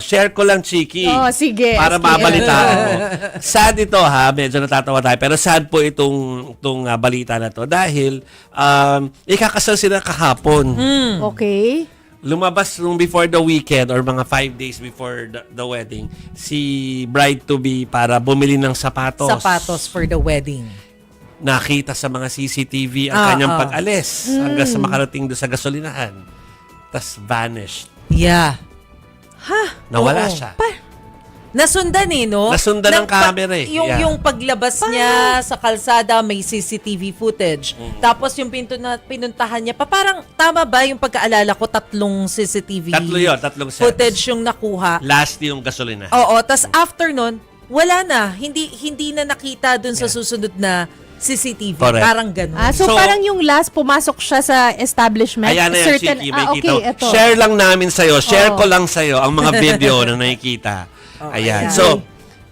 share ko lang, Chiki. Sige. Para SKL. mabalita mo. Sad ito ha, medyo natatawa tayo. Pero sad po itong balita na to dahil ikakasal sila kahapon. Okay. Lumabas nung before the weekend or mga 5 days before the wedding, si bride-to-be para bumili ng sapatos. Sapatos for the wedding. Nakita sa mga CCTV ang kanyang pag-alis hanggang sa makarating doon sa gasolinahan. Tas vanished. Yeah. Nawala Oo. siya. Nasundan no? Nasundan ng camera eh. Yung, Yeah. yung paglabas niya sa kalsada, may CCTV footage. Tapos yung pinuntahan niya, parang tama ba yung pagkaalala ko, 3 CCTV tatlong sets. footage yung nakuha. Last yung gasolinahan. Oo, tas after nun, wala na. Hindi na nakita dun sa susunod na CCTV. Correct. Parang ganun. So, So, parang yung last pumasok siya sa establishment. Ayan na yan, Chiki. May okay, kita. eto. Share lang namin sa'yo. Share Oo. ko lang sa'yo ang mga video na nakikita. Ayan. ayan. So,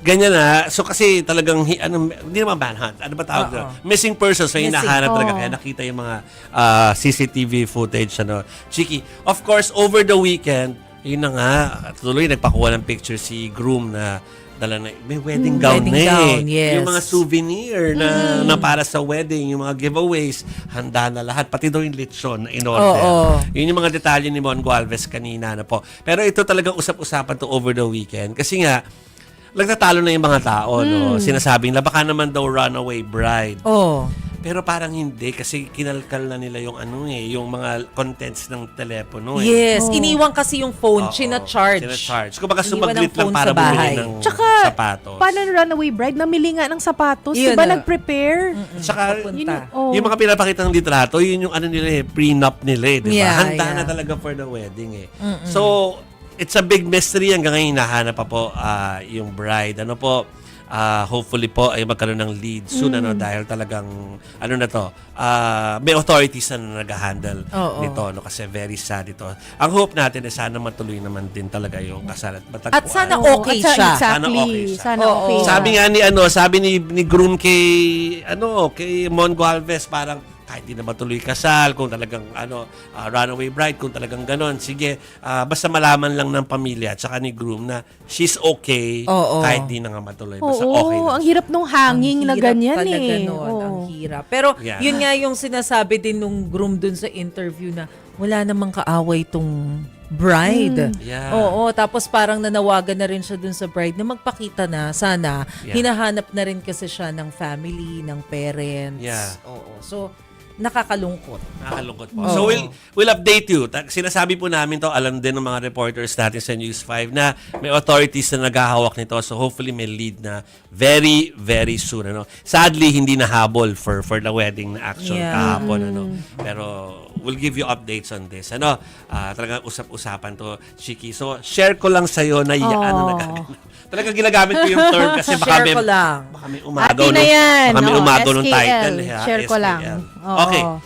ganyan na. So, kasi talagang, hindi naman manhunt. Ano ba tawag doon? Missing persons. So, Missing. hinahanap talaga. Kaya nakita yung mga CCTV footage. Chiki, of course, over the weekend, yun na nga, tuloy nagpakuha ng picture si groom na dala na, may wedding gown Wedding na eh. gown, yes. Yung mga souvenir na para sa wedding, yung mga giveaways, handa na lahat. Pati daw yung lechon na in-order. Oo. Yun yung mga detalye ni Mon Gualvez kanina na po. Pero ito talagang usap-usapan to over the weekend. Kasi nga, nagtatalo na yung mga tao, no? Sinasabing, baka naman daw runaway bride. Oh. Pero parang hindi kasi kinalkal na nila yung yung mga contents ng telepono eh. Yes. Iniwan kasi yung phone. Oo, China-charge. Sinacharge. Kung baka Iniwan sumaglit ng lang phone para sa bahay. bumili ng Tsaka, sapatos. paano yung runaway bride? Namili nga ng sapatos. Yun Diba na. nag-prepare? Tsaka, Papunta. yung mga pinapakita ng litrato, yun yung nila prenup nila eh. Diba? Yeah, Handa yeah. na talaga for the wedding eh. So, it's a big mystery. Hanggang ngayon, hinahanap pa po yung bride. Hopefully po ay magkaroon ng lead soon dahil talagang may authorities na nag-handle Oo. nito kasi very sad ito. Ang hope natin ay sana matuloy naman din talaga yung kasal at matagpuan. At sana Oo, okay at siya. Sana Exactly. okay siya. Sana Oo. okay siya. Sabi ni groom kay Mon Gualvez parang kahit di na matuloy kasal, kung talagang runaway bride, kung talagang ganon, sige, basta malaman lang ng pamilya at saka ni groom na she's okay Oo. kahit di na nga matuloy. Basta Oo, okay lang. ang hirap nung hanging na Ang hirap ganyan talaga eh. nun, Oo. ang hirap. Pero Yeah. yun nga yung sinasabi din nung groom dun sa interview na wala namang kaaway tong bride. Yeah. Oo, tapos parang nanawagan na rin siya dun sa bride na magpakita na sana. Yeah. Hinahanap na rin kasi siya ng family, ng parents. Yeah. Oo. So, nakakalungkot. Nakakalungkot po. Oo. So we'll update you. Sinasabi po namin to, alam din ng mga reporters natin sa News 5 na may authorities na naghahawak nito. So hopefully may lead na very, very soon. Sadly, hindi nahabol for the wedding na action kahapon. Pero we'll give you updates on this. Talagang usap-usapan to, Chiki. So share ko lang sa'yo na talagang ginagamit ko yung term kasi baka Share ko lang. may umagaw Atin na yan. baka may Oo, umagaw ng SKL. title. Share ko lang. SKL. Oo. Okay.